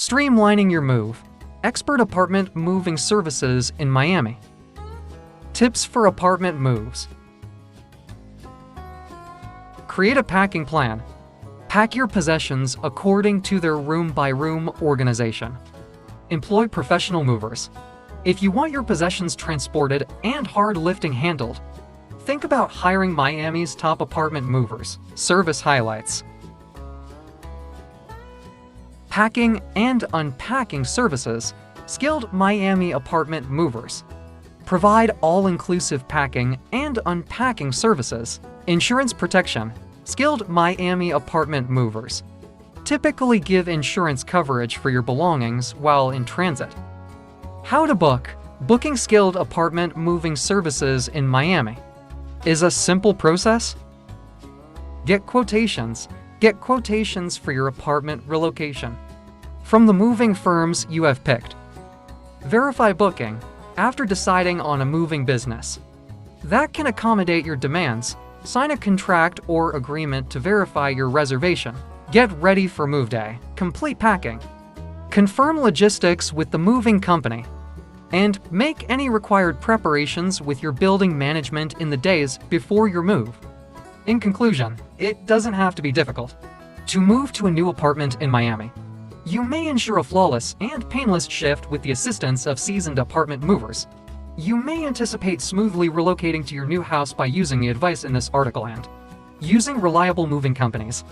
Streamlining your move. Expert apartment moving services in Miami. Tips for apartment moves. Create a packing plan. Pack your possessions according to their room-by-room organization. Employ professional movers. If you want your possessions transported and hard lifting handled, think about hiring Miami's top apartment movers. Service highlights. Packing and unpacking services. Skilled Miami apartment movers provide all-inclusive packing and unpacking services. Insurance protection. Skilled Miami apartment movers typically give insurance coverage for your belongings while in transit. How to book. Booking skilled apartment moving services in Miami is a simple process. Get quotations. Get quotations for your apartment relocation from the moving firms you have picked. Verify booking after deciding on a moving business that can accommodate your demands. Sign a contract or agreement to verify your reservation. Get ready for move day. Complete packing. Confirm logistics with the moving company and make any required preparations with your building management in the days before your move. In conclusion, it doesn't have to be difficult to move to a new apartment in Miami. You may ensure a flawless and painless shift with the assistance of seasoned apartment movers. You may anticipate smoothly relocating to your new house by using the advice in this article and using reliable moving companies.